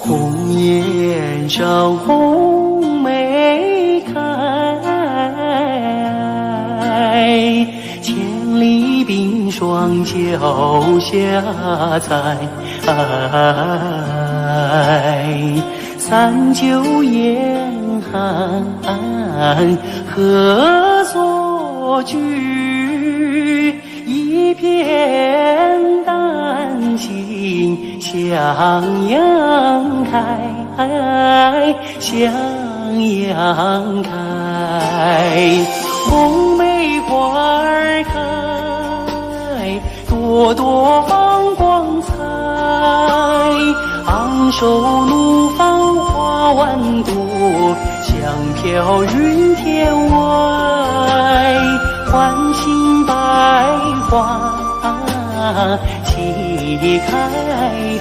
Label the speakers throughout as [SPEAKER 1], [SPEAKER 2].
[SPEAKER 1] 红颜上红梅开，千里冰霜脚下踩。三九严寒何所居？一片丹心向阳开，向阳开。红梅花儿开，朵朵放光彩。昂首怒放花万朵，香飘云天外。唤醒百花齐开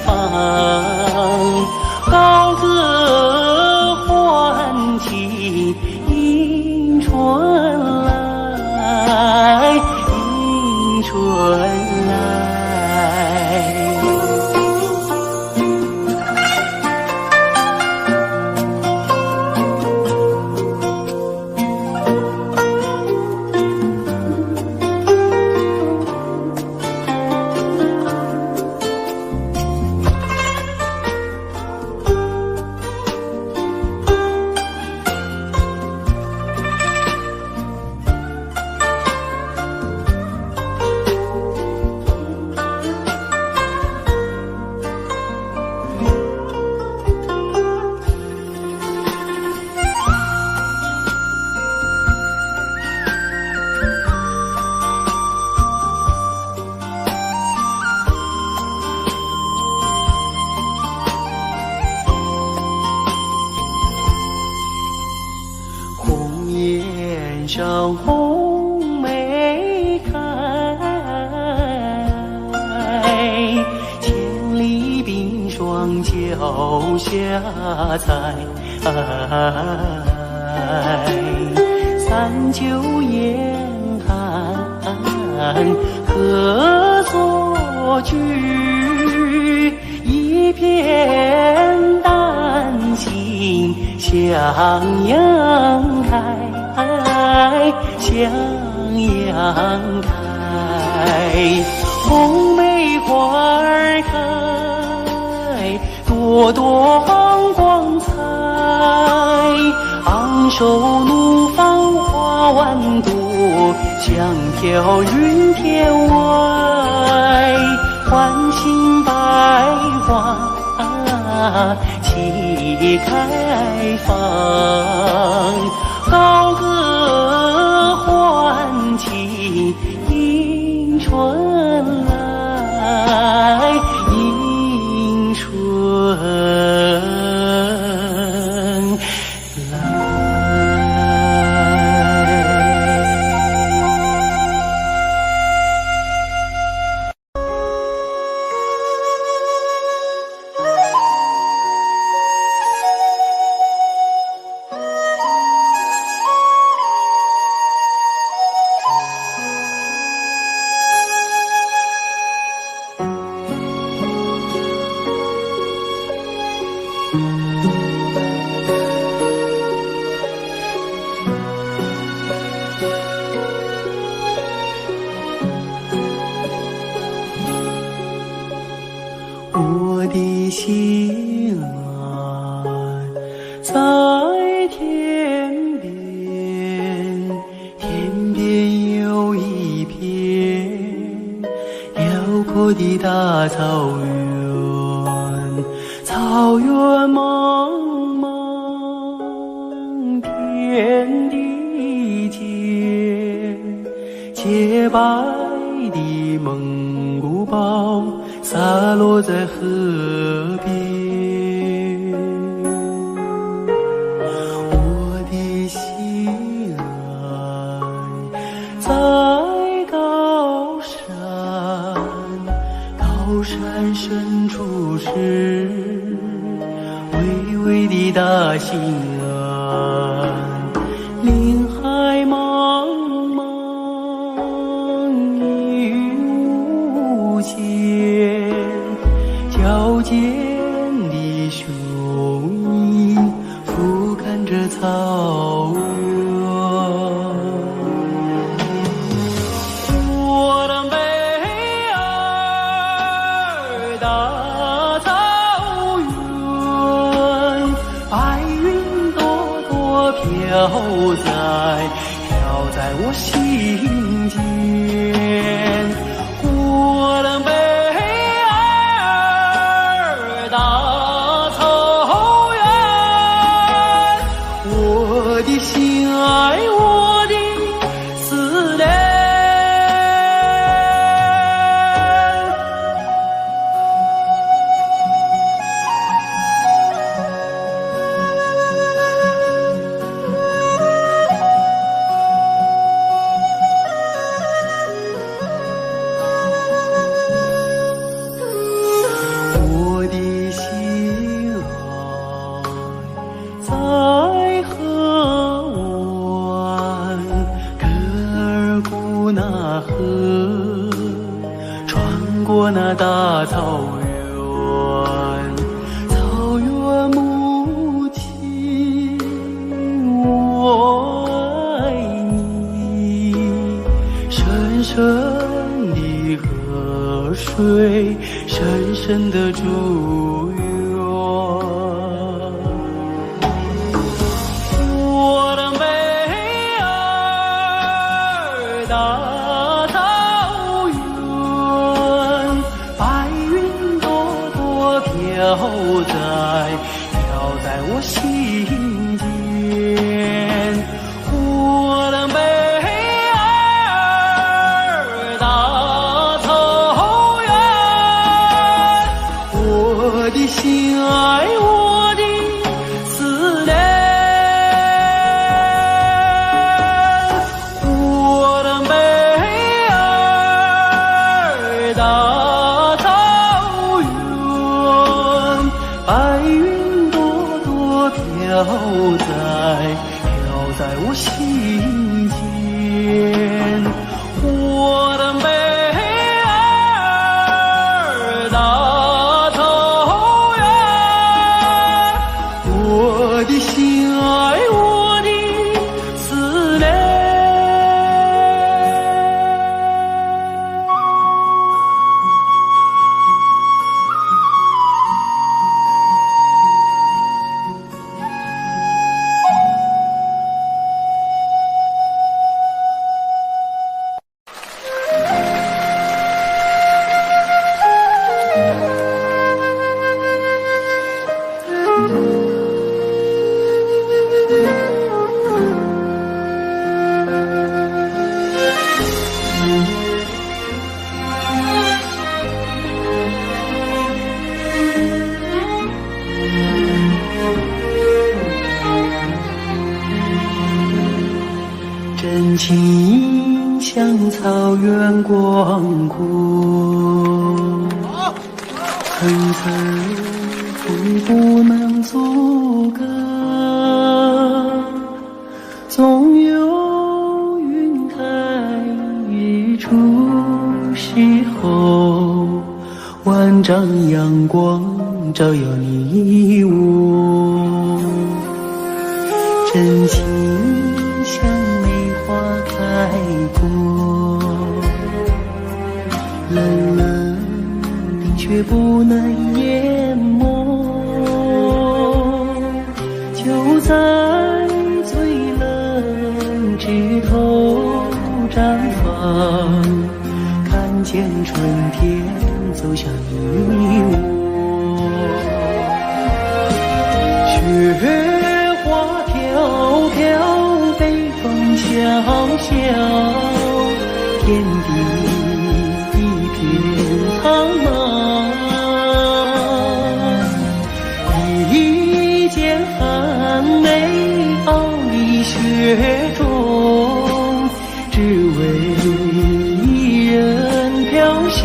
[SPEAKER 1] 放，高歌欢庆迎春来，迎春来。上红梅开，千里冰霜脚下踩。三九严寒何所居？一片丹心向阳开，向阳开。红梅花儿开，朵朵放光彩。昂首怒放花万朵，香飘云天外。唤醒百花齐开放，高歌欢庆迎春来，迎春来。我的心啊，在天边，天边有一片辽阔的大草原，草原茫茫，天地间，洁白的蒙古包洒落在河边。我的心爱在高山，高山深处是巍巍的大兴安，林海茫茫一无间，矫健的雄草原。我的美儿，大草原，白云朵朵飘在我心间。我的美儿，大草原，我的心爱，我的思念。我的心爱在河湾，格尔古纳河，穿过那大草原，草原母亲，我爱你，深深的河水，深深的祝愿。我的美儿，大草原，白云朵朵飘在我心间。我的美儿，大草原，我的心爱，我的思念。我的美儿，大草原，白云朵朵飘在我心间。我的美儿，大草原，我的心爱，我的思念。真情像草原广阔，层层风不能阻隔，总有云开日出时候，万丈阳光照耀你我。真情像梅花开过，冷冷的却不能淹没，就在最冷枝头绽放，看见春天走向你我。雪花飘飘，北风萧萧，天地一片苍茫。一件寒梅傲立雪中，只为一人飘香。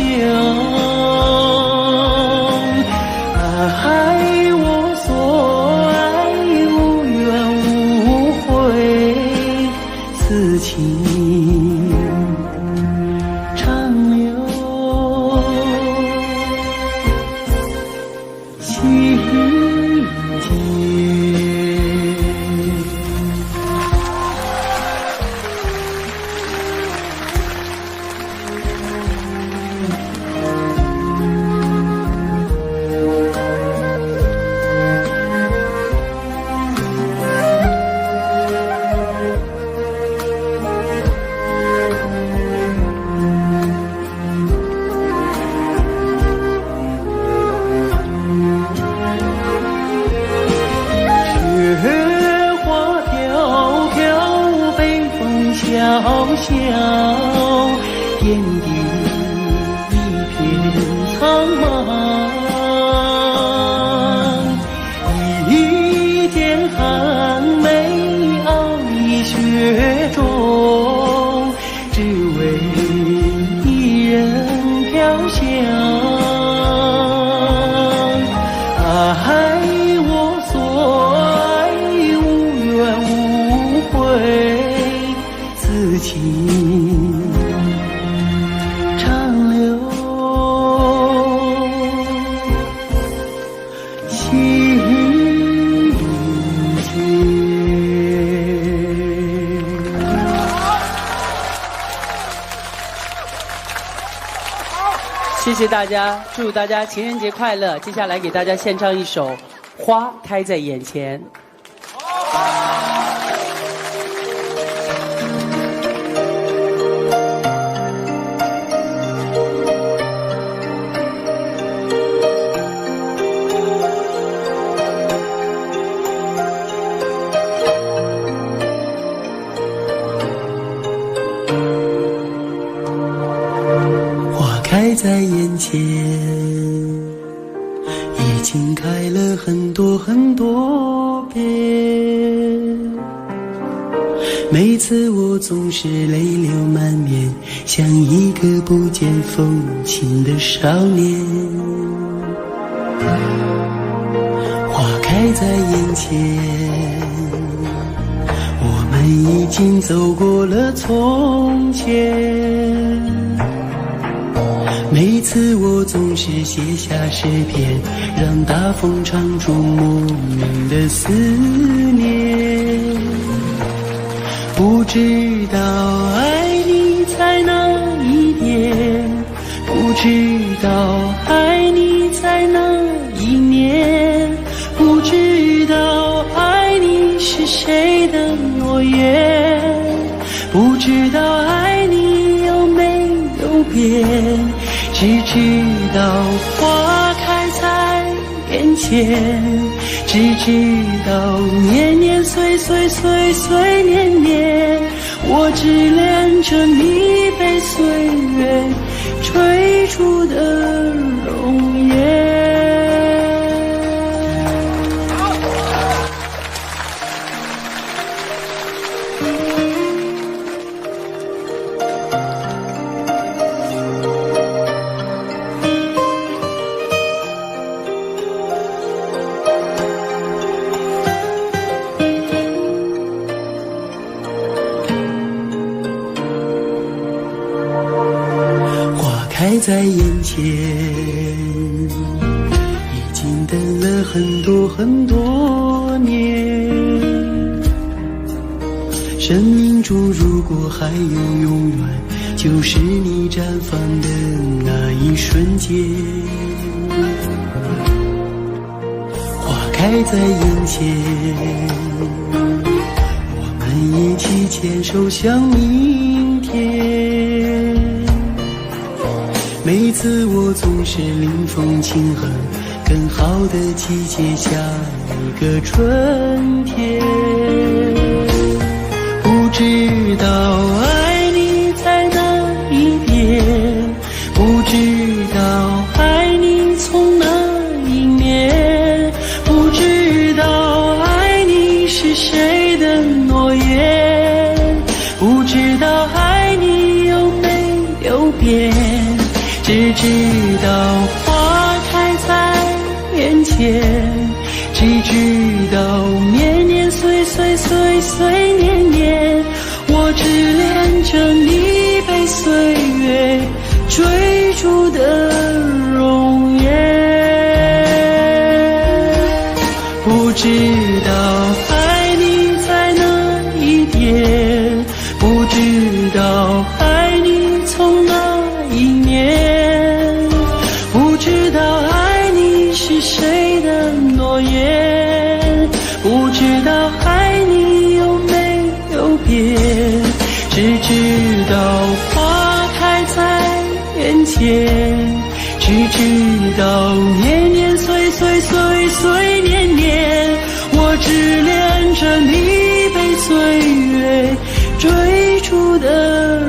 [SPEAKER 1] 爱我所爱，无怨无悔，此情长留心间。小，点滴一片苍茫。一点寒梅熬一雪中，只为一人飘香。爱我所爱，无怨无悔，此情长留心间。谢谢大家，祝大家情人节快乐！接下来给大家献唱一首《花开在眼前》。开在眼前，已经开了很多很多遍。每次我总是泪流满面，像一个不见风情的少年。花开在眼前，我们已经走过了从前。每次我总是写下诗篇，让大风唱出莫名的思念。不知道爱你在哪一点，不知道爱你在哪一年，不知道爱你是谁的诺言，不知道爱你有没有变。只知道花开在眼前，只知道年年岁岁岁岁年年，我只恋着你被岁月追逐的容颜。开在眼前，已经等了很多很多年。生命中如果还有永远，就是你绽放的那一瞬间。花开在眼前，我们一起牵手向明天。每次我总是临风轻哼，更好的季节下一个春天。不知道爱你在哪一边，不知道爱你从哪一年，不知道爱你是谁的诺言，不知道爱你有没有变。只知道花开在眼前，只知道年年岁岁岁岁年年，我只恋着你被岁月追逐的容颜。不知道爱你在哪一点，不知道爱你从哪一年，不知道爱你是谁的诺言，不知道爱你有没有变。只知道花开在眼前，只知道年年岁岁岁岁年年，我只恋着你被岁月追逐的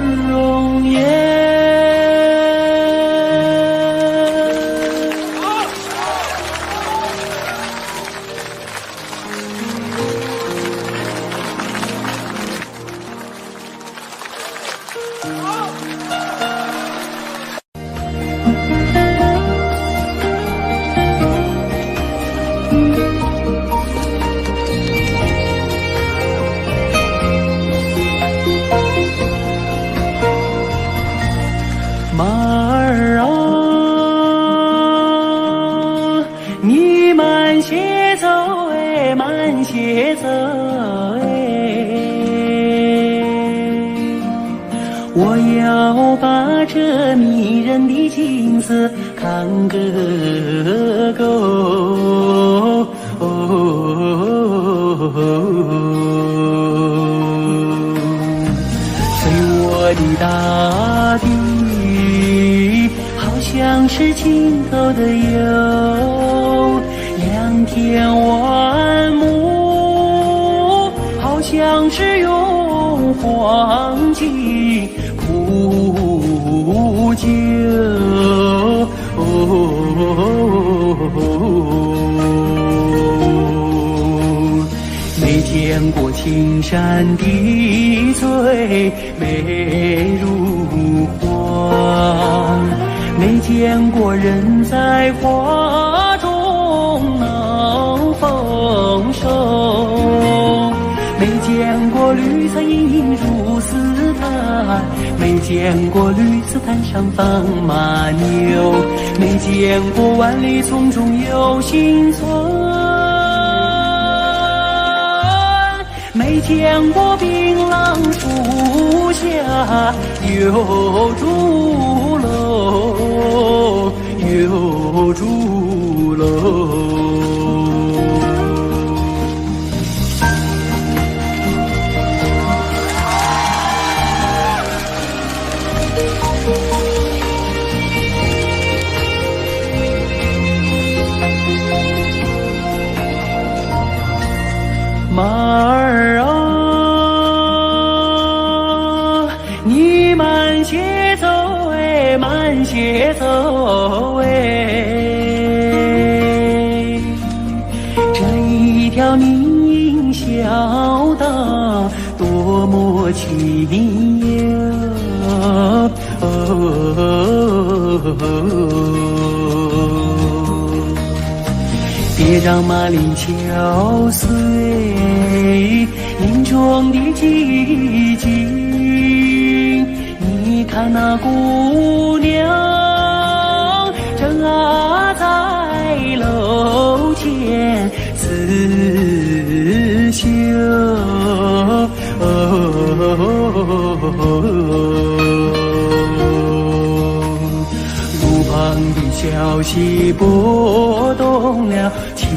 [SPEAKER 1] 你慢些走哎，慢些走哎，我要把这迷人的景色看个够。随我的大地，好像是尽头的有良田万亩，好像是用黄金铺就。没见过青山的翠美如画，没见过人在花中能丰收，没见过绿色隐隐如丝毯，没见过绿色毯上放马牛，没见过万里丛中有新村，没见过槟榔树下有竹楼，有竹楼。马儿啊，你慢些走哎，慢些走哎，这一条林荫小道多么清幽。别让马铃敲碎林中的寂静，你看那姑娘正在楼前刺绣，路旁的小溪拨动了琴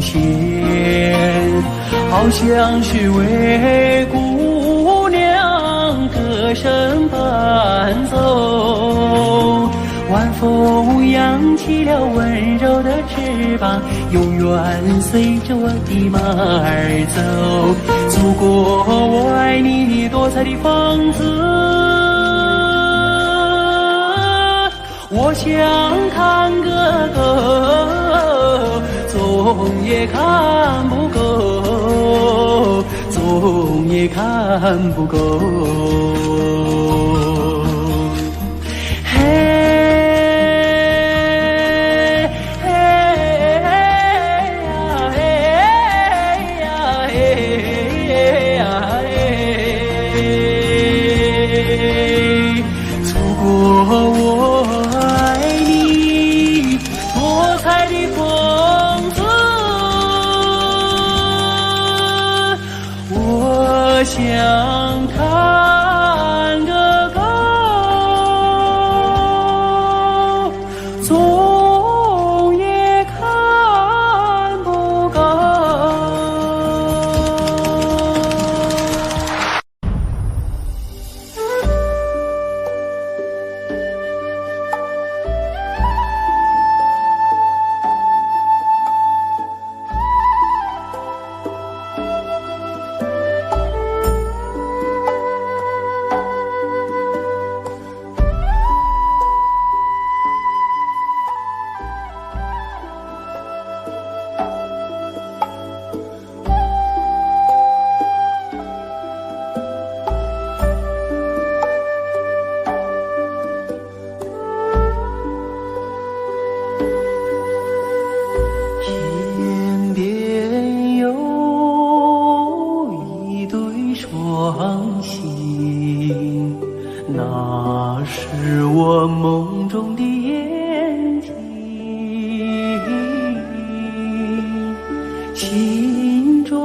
[SPEAKER 1] 弦，好像是为姑娘歌声伴奏。晚风扬起了温柔的翅膀，永远随着我的马儿走，走过我爱你多彩的房子。我想看个够，总也看不够，总也看不够。嘿，嘿呀，嘿呀，嘿呀，嘿，走过我想看个够，总也看不够。心中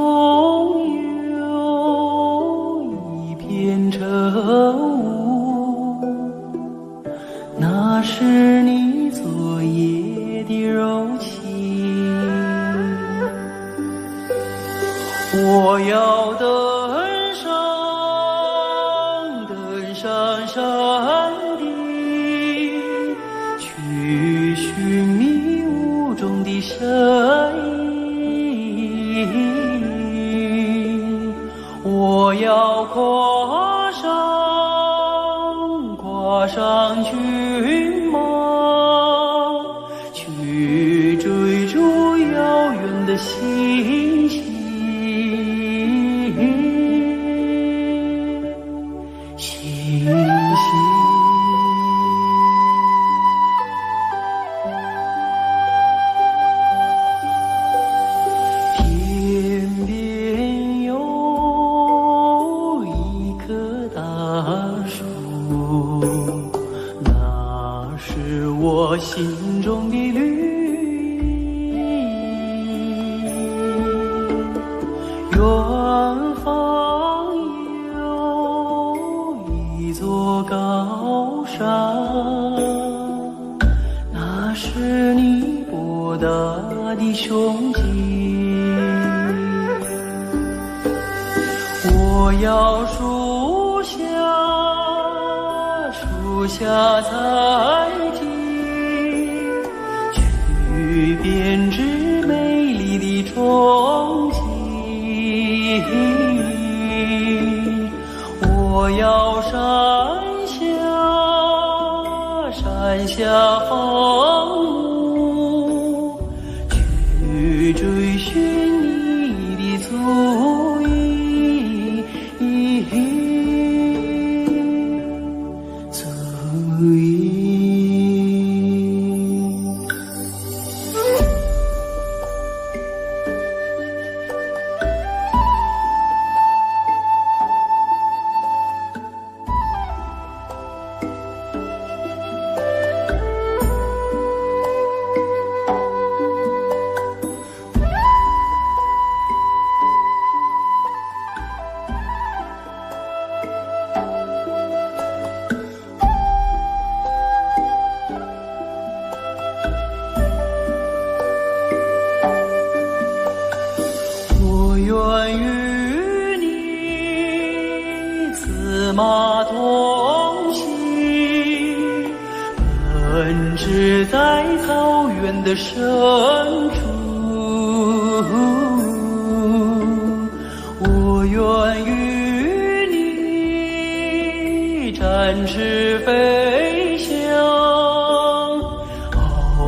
[SPEAKER 1] 有一片晨雾，那是你昨夜的柔情。我要登上山顶，去寻迷雾中的身影。我要跨上骏马，去追逐遥远的星星。天边有一棵大树，那是我心中的绿荫。远方有一座高山，那是你博大的胸襟。我要树下采集，去编织美丽的憧憬。我要山下放牧，去追寻你的足印。愿与你策马同行，奔驰在草原的深处。我愿与你展翅飞翔，遨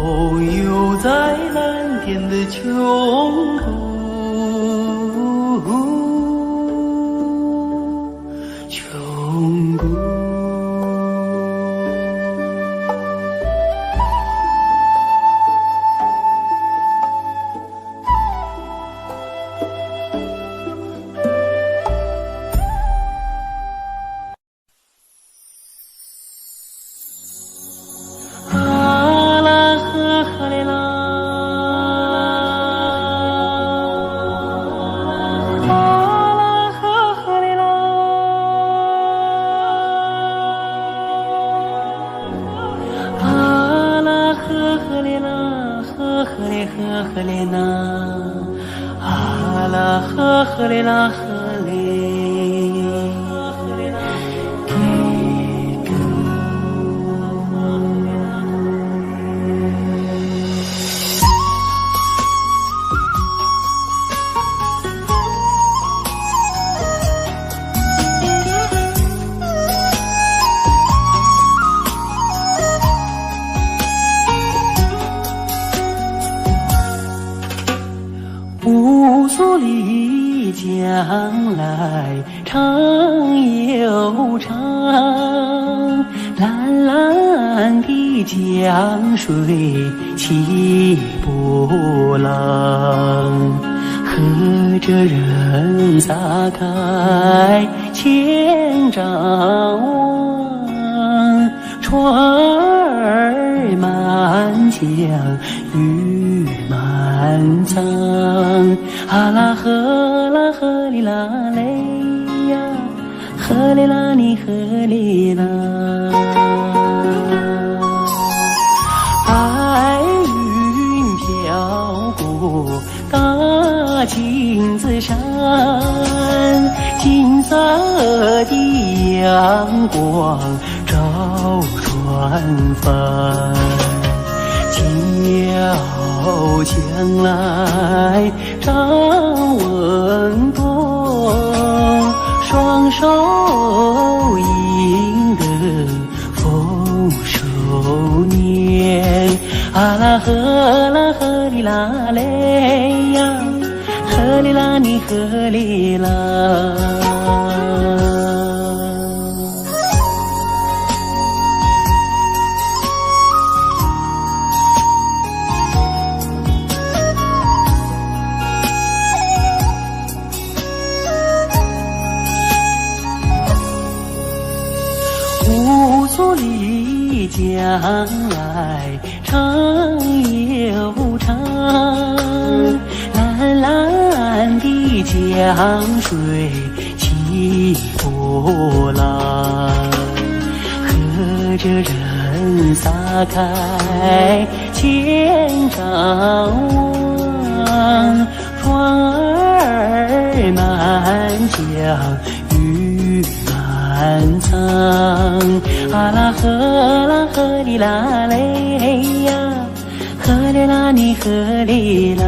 [SPEAKER 1] 游在蓝天的穹谷。呵嘞呐，啊啦呵嘞啦呵嘞。乌苏里江来长又长，蓝蓝的江水起波浪，和着人撒开千丈网，船儿满江鱼满仓。啊啦呵啦呵哩啦嘞呀，呵哩啦你呵哩啦。白云飘过大金子山，金色的阳光照船帆，摇将来张文多，双手迎得丰收年。啊啦呵哩啦嘞呀，呵哩啦你呵哩啦。无所里将来长又长，蓝蓝的江水起波浪，和着人撒开千丈网，船儿满江鱼满仓。啊啦呵哩啦嘞呀，呵哩啦你呵哩啦。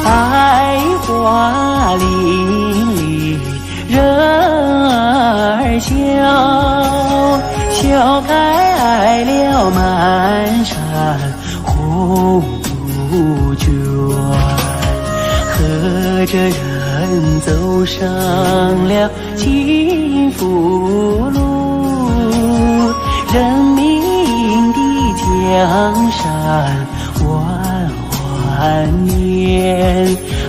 [SPEAKER 1] 百花林里人儿笑，笑开了满山红杜鹃，和着人走上了幸福路，人民的江山万万年。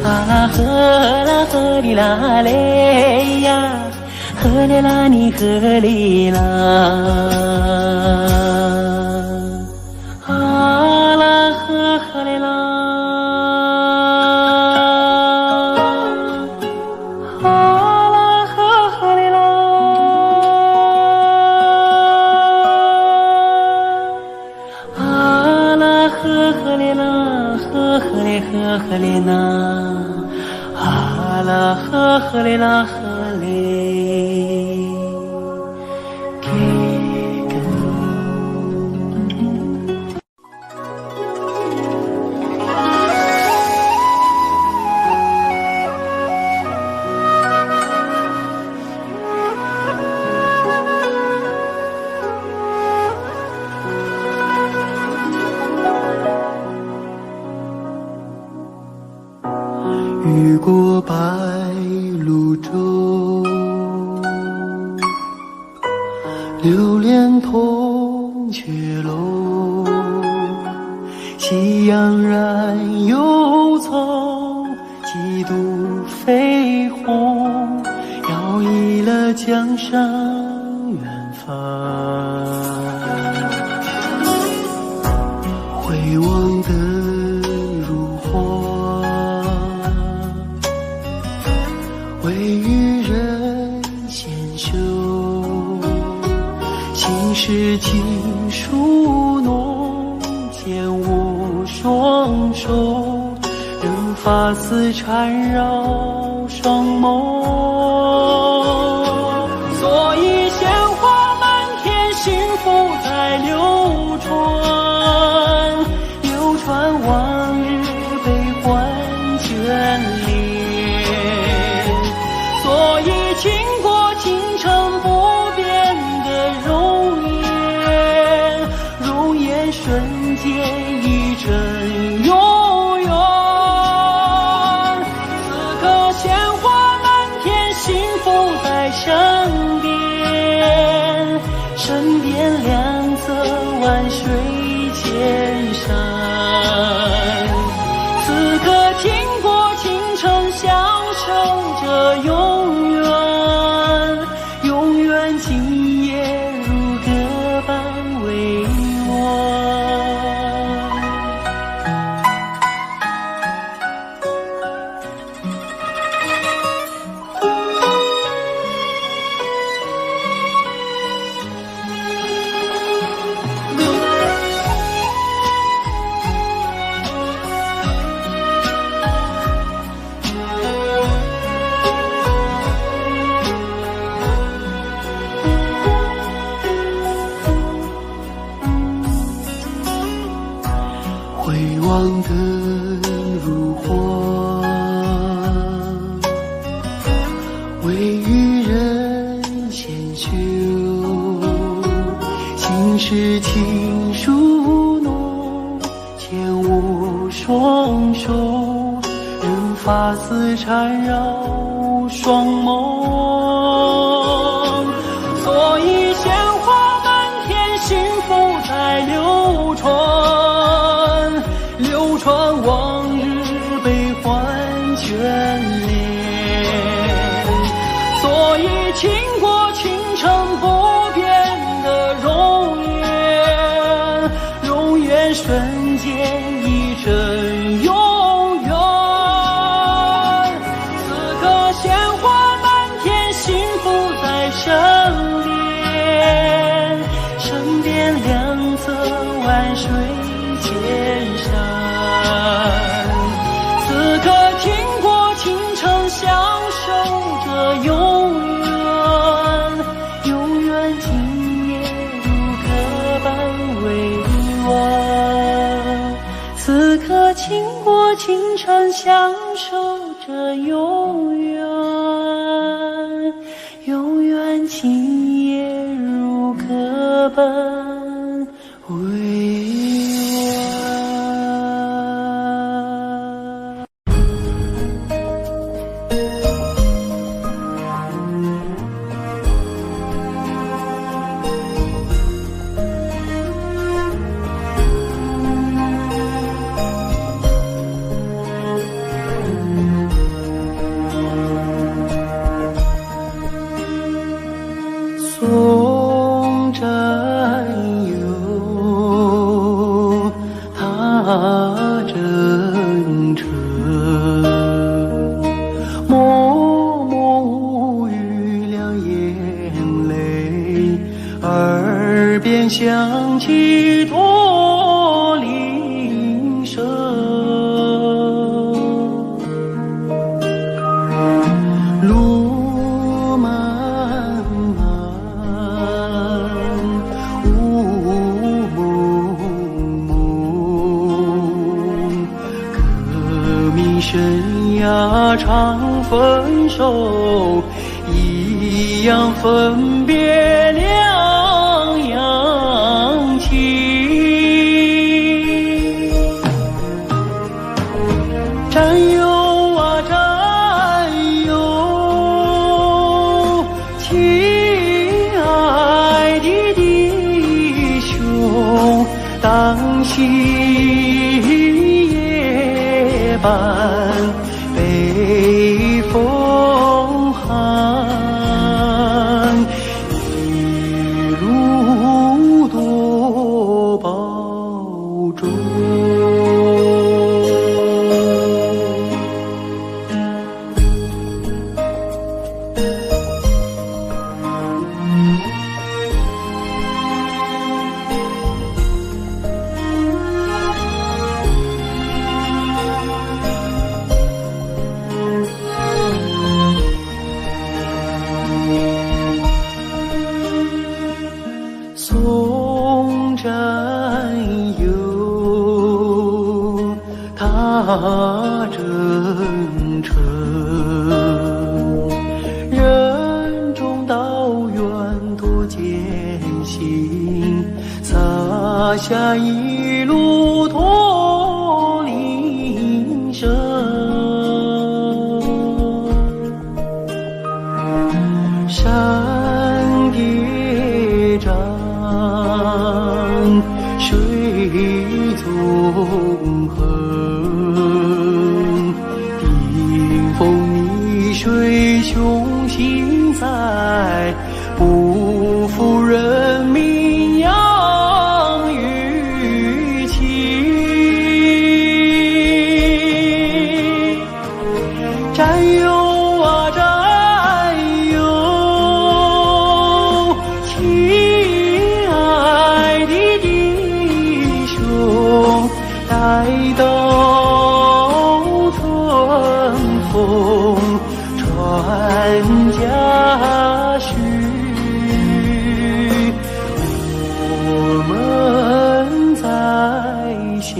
[SPEAKER 1] 啊呵哩啦嘞呀，呵哩啦你呵哩啦。啊啦呵哩啦。呵哩呐，啊啦呵哩啦呵哩，给个。雨过白鹭洲，流连铜雀楼。喜洋然忧愁，几度飞鸿，摇曳了江山远方。回望的如花，为予人纤袖，心事尽数浓，见我双手，任发丝缠绕双眸。所以鲜花满天，幸福在流传，流传往日悲欢眷恋。所以经过京城不变的容颜，容颜瞬间一成永远。此刻鲜花满天，幸福在身边，身边两侧万水千山。此刻经过京城，享受着永远，永远今夜如歌般委婉。回望的如花，微雨人闲袖，心事情书浓，牵我双手，任发丝缠绕双眸，所以鲜花满天，幸福在流传，流传往日悲欢眷恋，所以倾国倾城不变的容颜，容颜瞬间一阵永远。此刻鲜花满天，幸福在身边，身边两侧万水千山。此刻倾国倾城，享受着永远，永远今夜如歌般委婉。此刻倾国倾城，享受着永远，永远今夜如歌般委婉。松针有他真诚，默默无语两眼泪，耳边响起驼铃声，路漫漫雾蒙蒙，革命生涯常分手，一样分别两样情。战友啊战友，亲爱的弟兄，当夕夜半北风寒，一路多保重。松针有他真诚，任重道远多艰辛，洒下一路驼铃声。山叠嶂，水纵横，顶风逆水，雄心在，不负人民养育情。战友啊战友，亲爱的弟兄，待到春风传家序，我们再相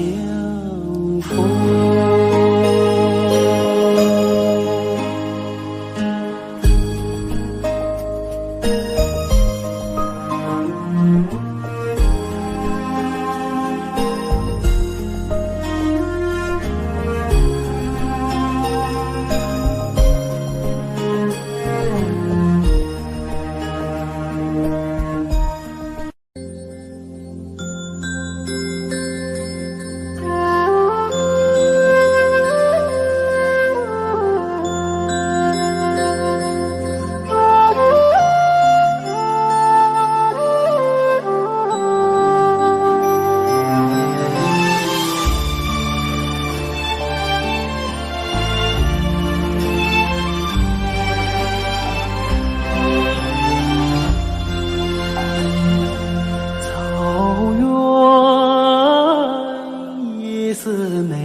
[SPEAKER 1] 色美，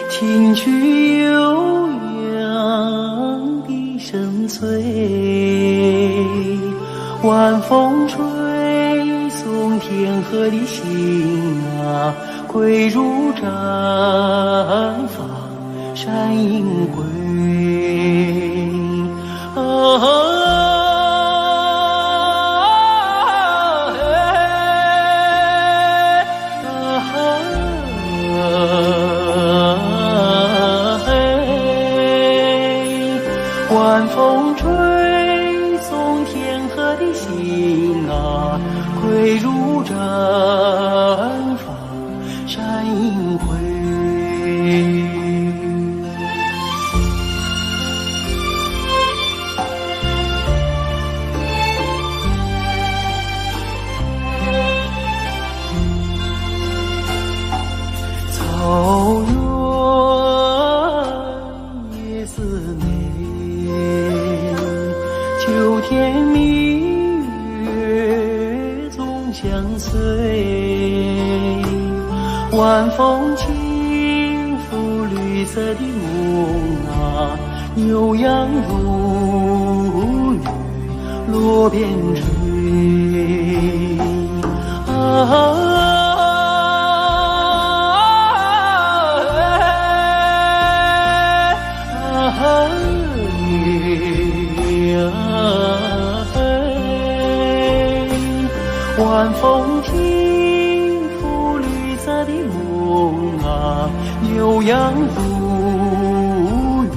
[SPEAKER 1] 听取悠扬的声催，晚风吹送天河的星啊，归入毡房山阴归晚风吹送天河的星啊，归入毡房山阴归。草原夜色美，秋天明月总相随，晚风轻拂绿色的梦啊，牛羊如雨落边吹晚风轻拂绿色的梦啊，牛羊如雨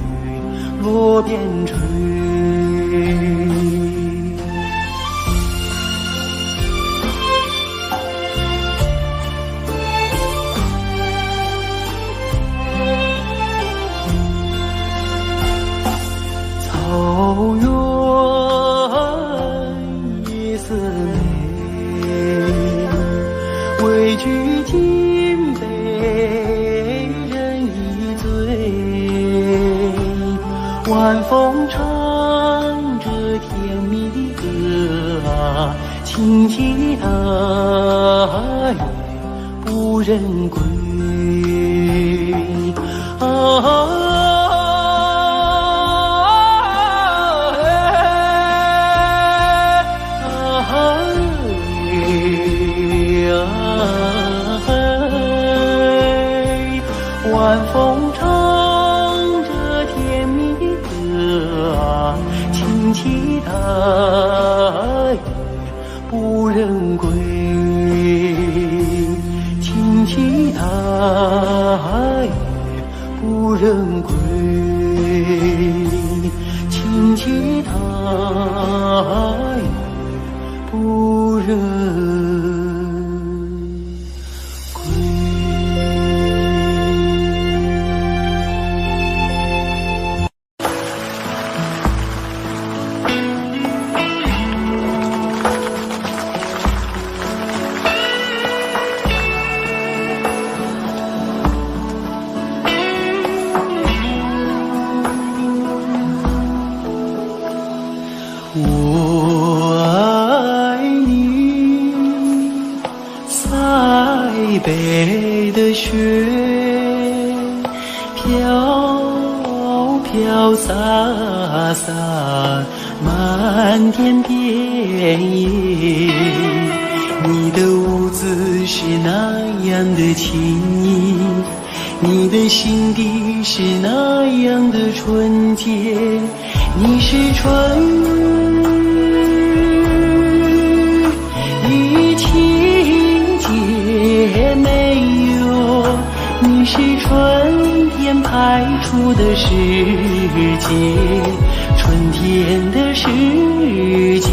[SPEAKER 1] 落边吹。草原夜色美，畏惧今被人一醉，晚风唱着甜蜜的歌啊，轻骑大雁不忍归晚风唱着甜蜜的歌啊，轻骑大雁不忍归，轻骑大雁不忍归，轻骑大雁不忍。我爱你，塞北的雪，飘飘洒洒，漫天遍野。你的舞姿是那样的轻盈，你的心底是那样的纯洁，你是春的情节没有，你是春天派出的世界，春天的世界。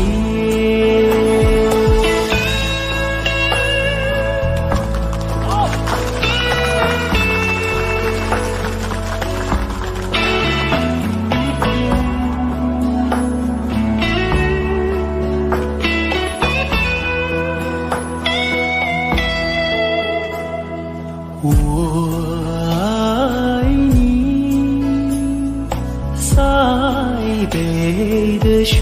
[SPEAKER 1] 我爱你，塞北的雪，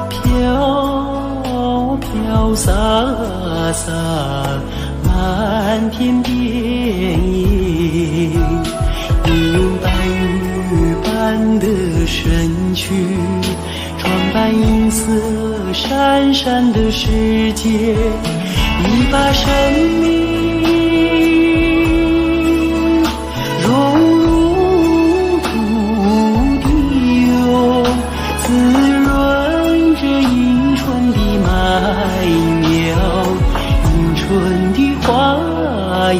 [SPEAKER 1] 飘飘洒洒洒满天遍野，你用白玉般的身躯装扮银色闪闪的世界，你把生命融入土地哦，滋润着迎春的麦苗，迎春的花叶。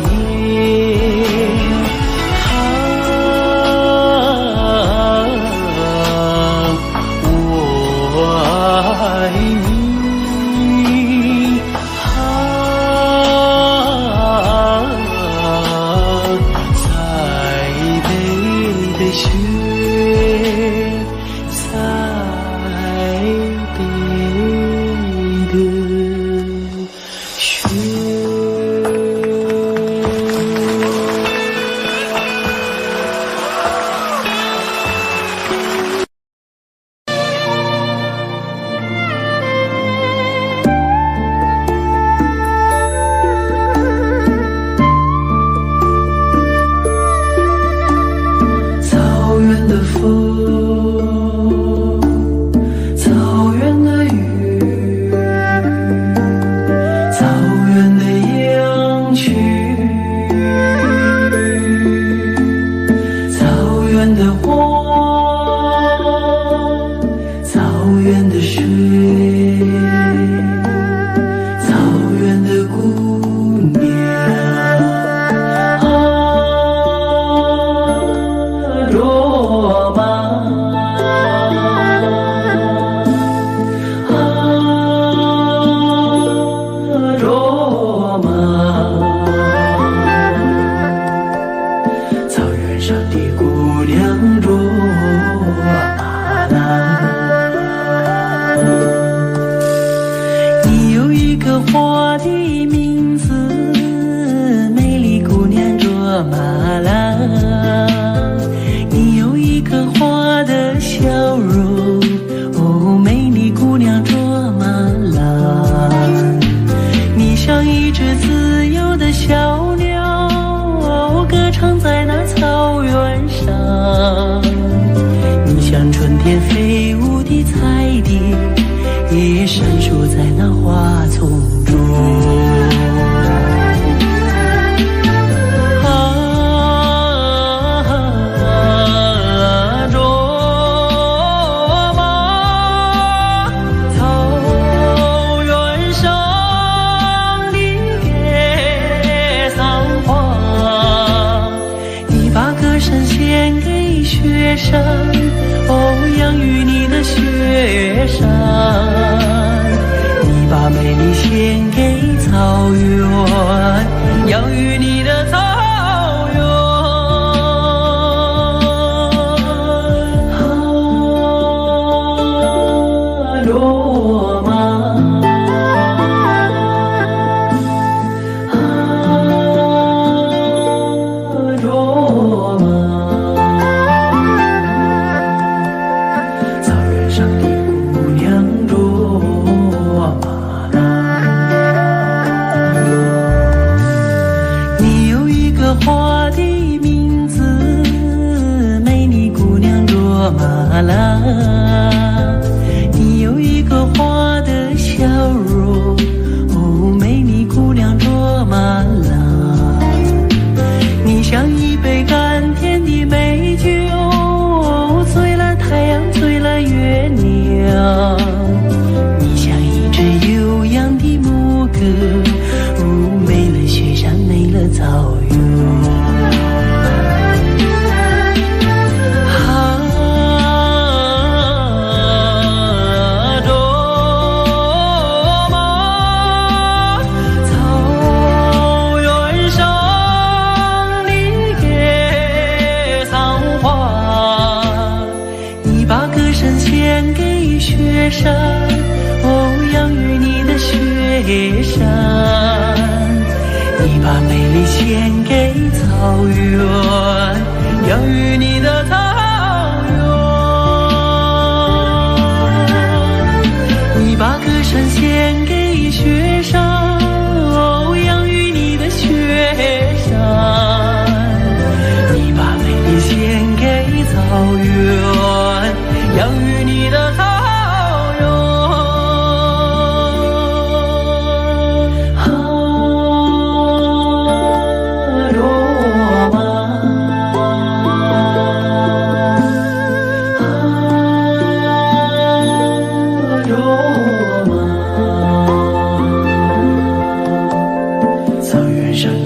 [SPEAKER 2] 把歌声献给雪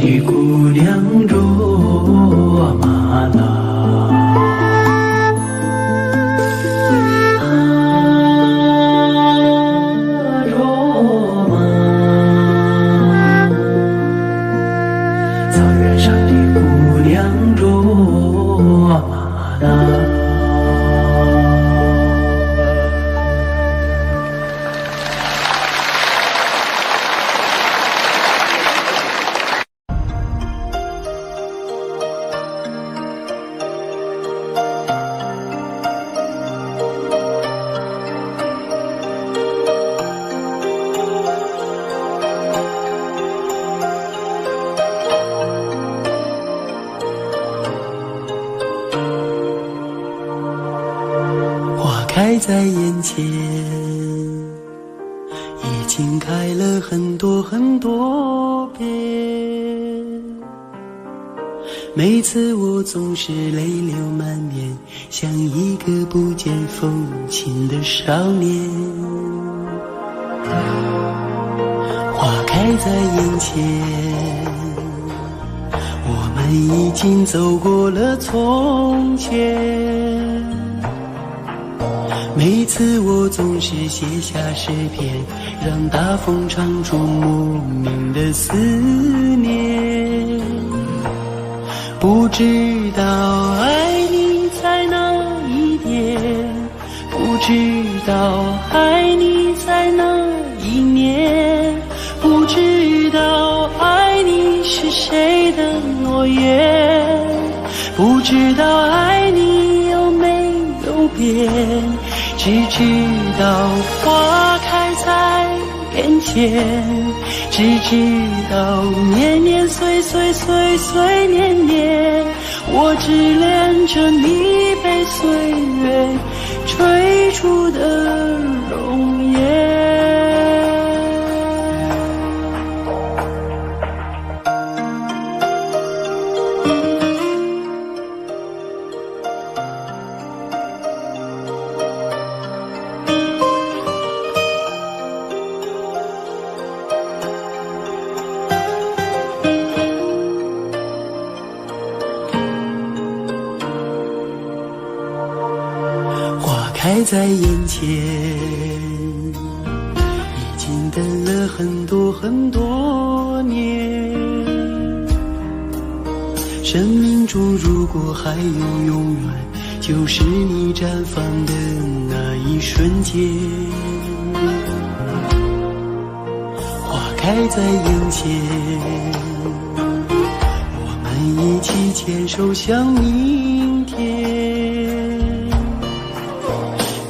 [SPEAKER 1] 的姑娘卓玛拉，卓玛，草原上的姑娘卓玛拉。开在眼前，已经开了很多很多遍。每次我总是泪流满面，像一个不见风情的少年。花开在眼前，我们已经走过了从前。每次我总是写下诗篇，让大风唱出莫名的思念。不知道爱你在哪一点，不知道爱你在哪一年，不知道爱你是谁的诺言，不知道爱你有没有变。只知道花开在眼前，只知道年年岁岁岁岁年年，我只恋着你被岁月追逐的容颜。开在眼前，已经等了很多很多年。生命中如果还有永远，就是你绽放的那一瞬间。花开在眼前，我们一起牵手向明天。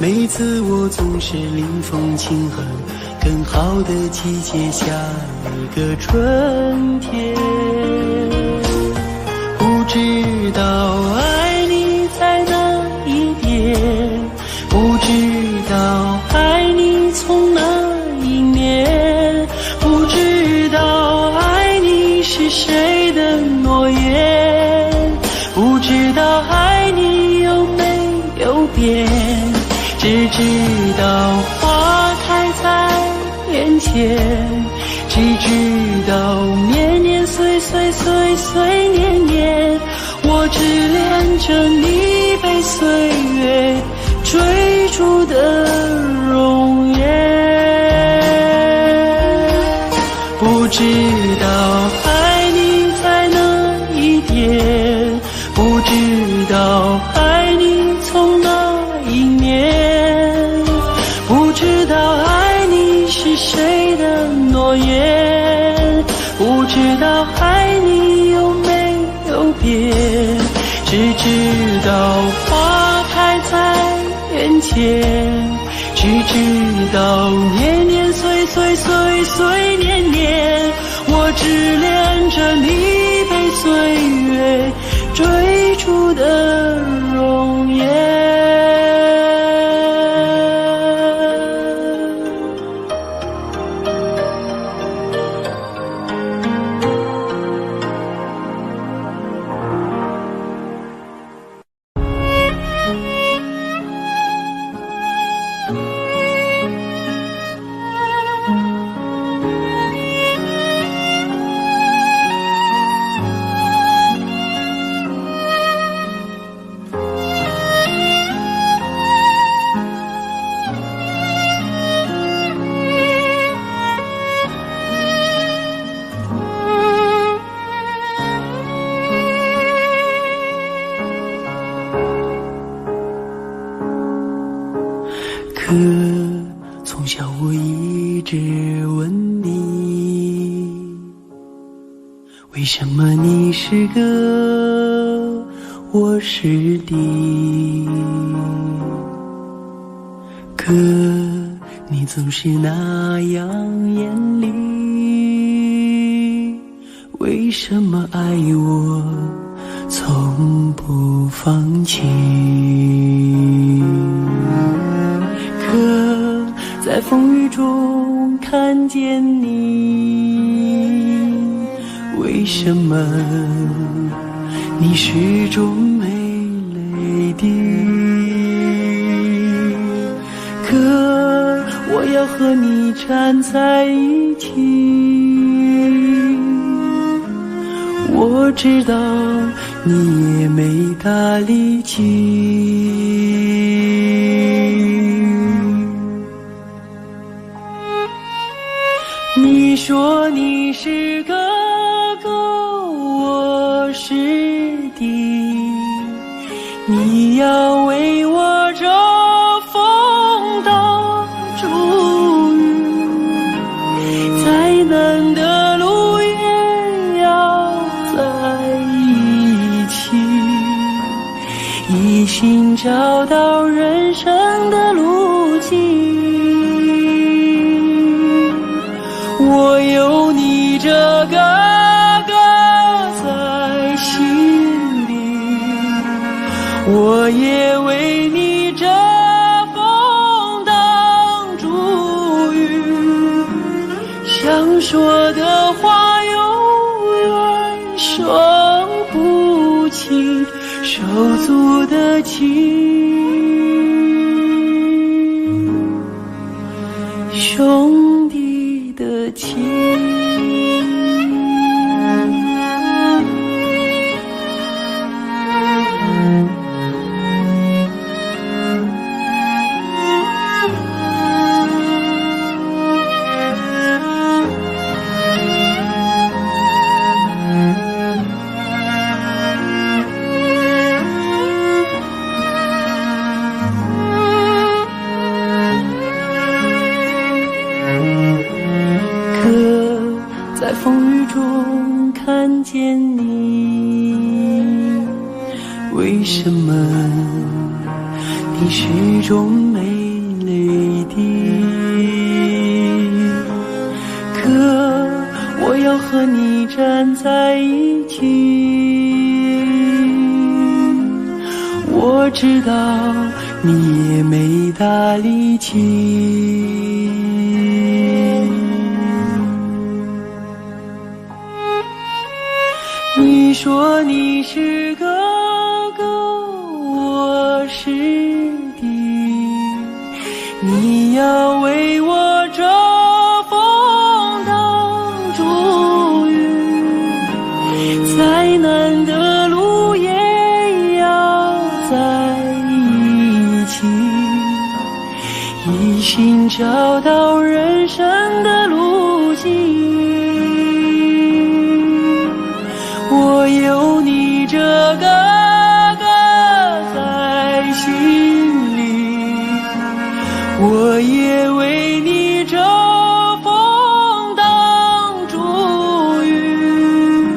[SPEAKER 1] 每次我总是临风轻哼，更好的季节下一个春天。不知道爱你在哪一点，不知道爱你从哪一年，不知道爱你是谁的诺言，不知道爱你有没有变。只知道花开在眼前，只知道年年岁岁岁岁年年，我只恋着你被岁月追逐的容颜。不知道爱你在哪一点，不知道爱你从哪一年，不知道爱你是谁的诺言，不知道爱你有没有变。只知道花开在眼前，只知道年年岁岁岁岁年年，我只恋着你被岁月追逐的容颜。可从小我一直问你，为什么你是个，我是敌？可你总是那样严厉，为什么爱我从不放弃？可在风雨中看见你，为什么你始终没泪滴？可我要和你站在一起，我知道你也没大力气。你说你是哥哥，我是弟，你要为我遮风挡雨，再难的路也要在一起，一心找到人生的路径。我有你这个哥在心里，我也为你遮风挡住雨，想说的话永远说不清，手足的情，兄弟的情。在风雨中看见你，为什么你始终没泪滴？可我要和你站在一起，我知道你也没大力气。你说你是哥哥，我是弟，你要为我遮风挡住雨，再难的路也要在一起，一心找到人生的路径。我有你这个哥在心里，我也为你遮风挡住雨，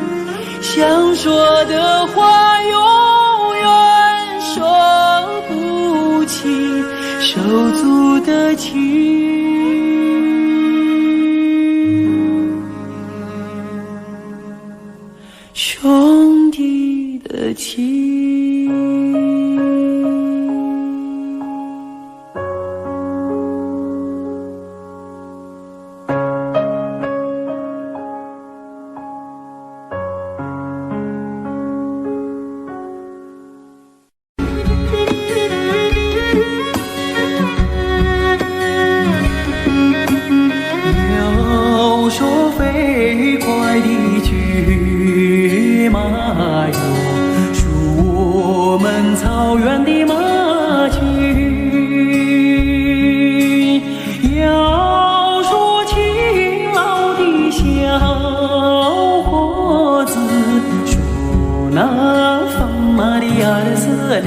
[SPEAKER 1] 想说的话永远说不清，手足的情，兄弟的情。要说飞快的骏马哟，属我们草原的马群；要说勤劳的小伙子，属那放马的儿子嘞。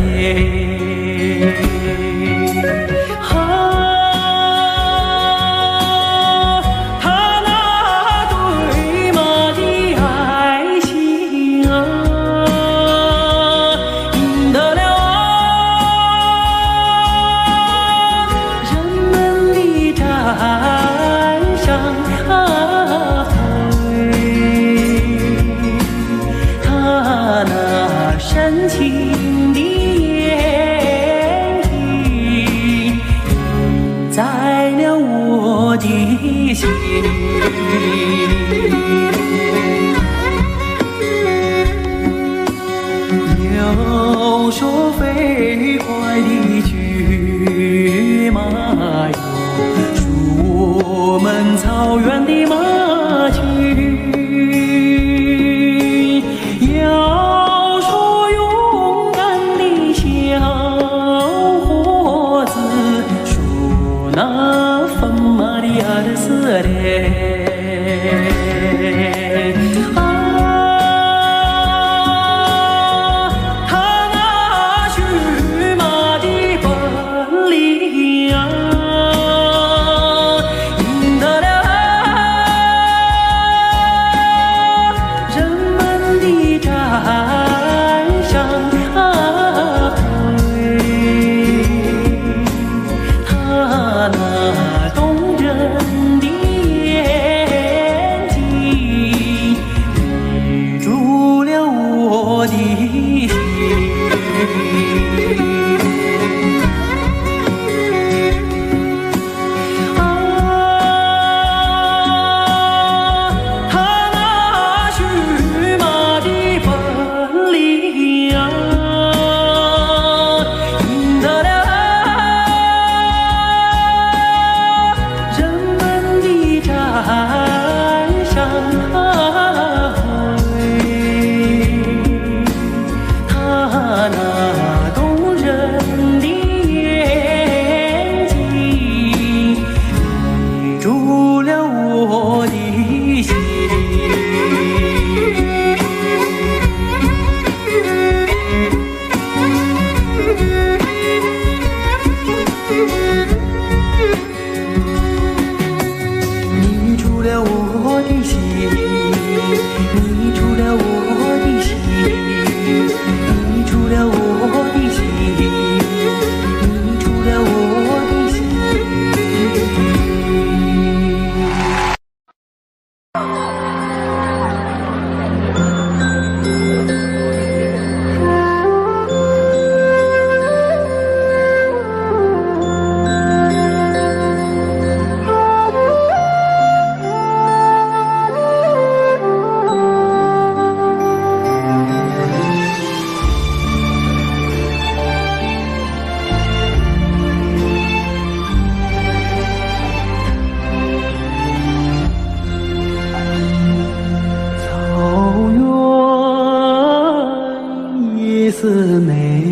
[SPEAKER 1] 色美，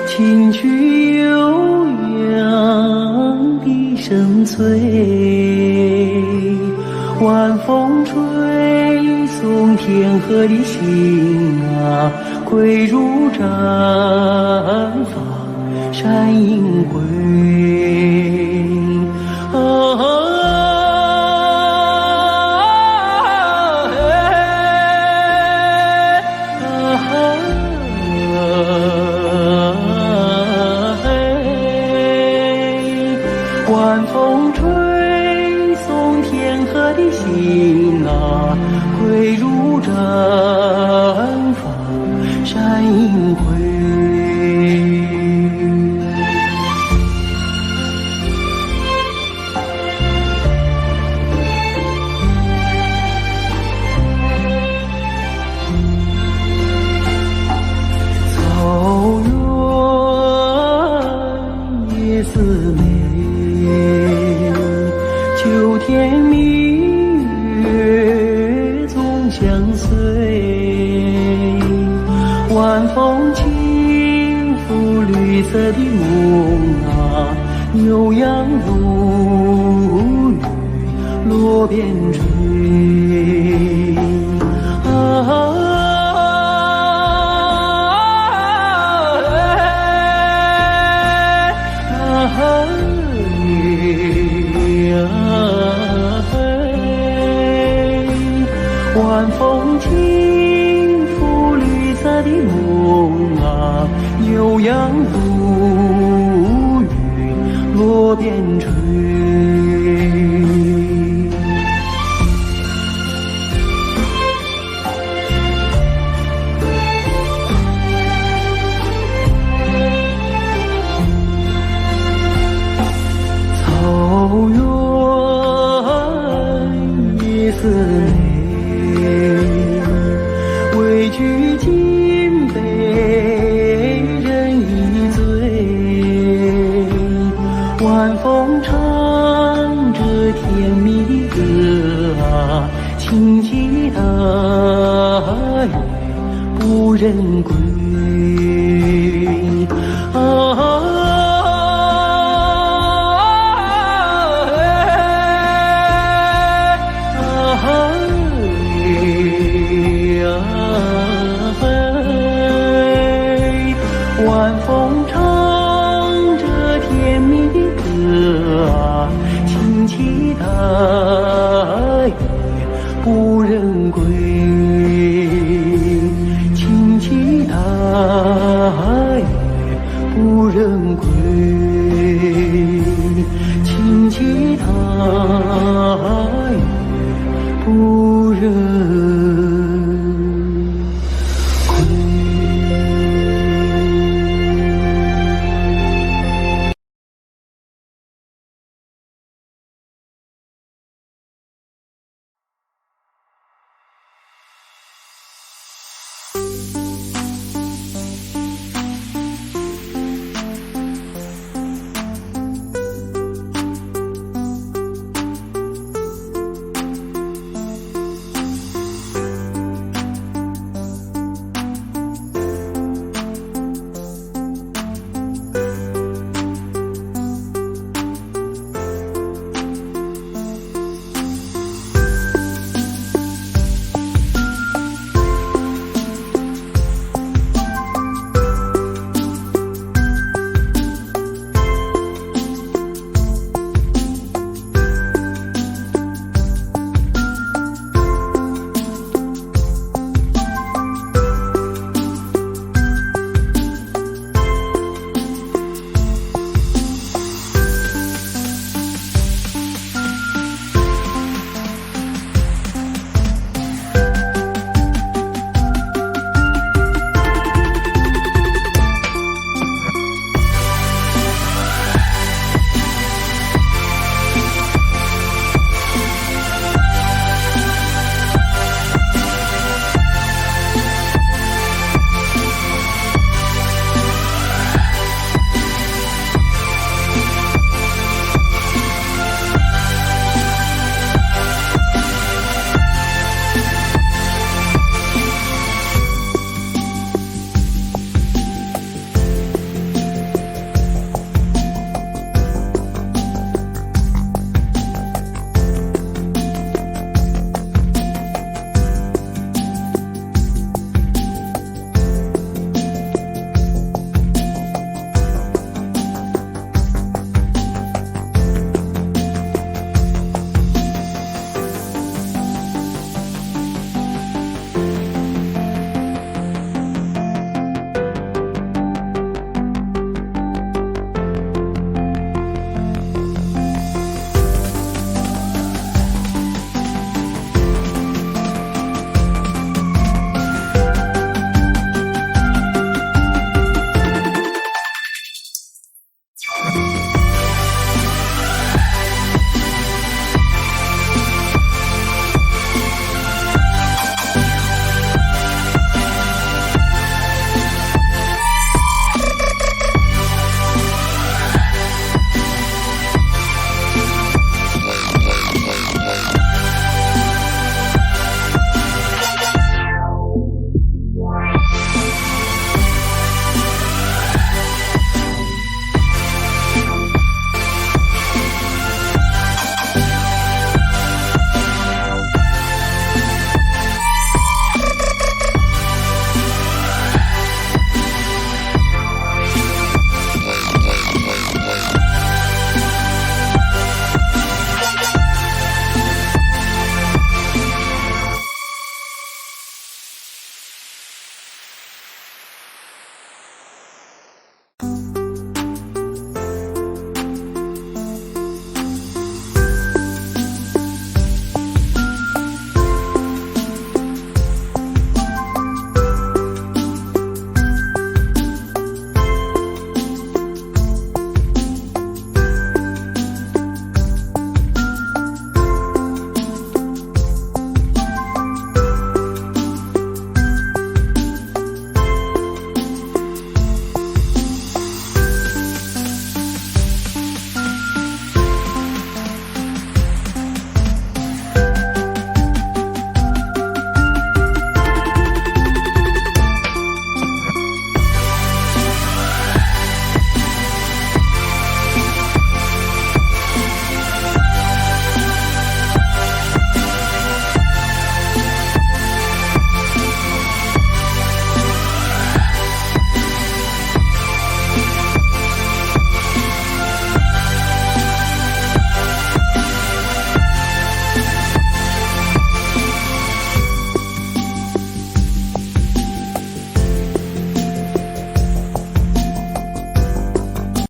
[SPEAKER 1] 琴曲悠扬笛声催，晚风吹送天河的心啊，归如毡房山阴归。晚风吹送天河的心啊，归如毡房山阴归。草原夜思美，秋天明月总相随，晚风轻拂绿色的梦啊，牛羊如雨落边追。晚风轻拂绿色的梦啊，牛羊如雨落边追。草原夜思美，畏惧金杯人已醉，晚风唱着甜蜜的歌啊，轻骑大雁不忍归。晚风唱着甜蜜的歌啊，轻骑大雁不忍归，轻骑大雁不忍归，轻骑大雁不忍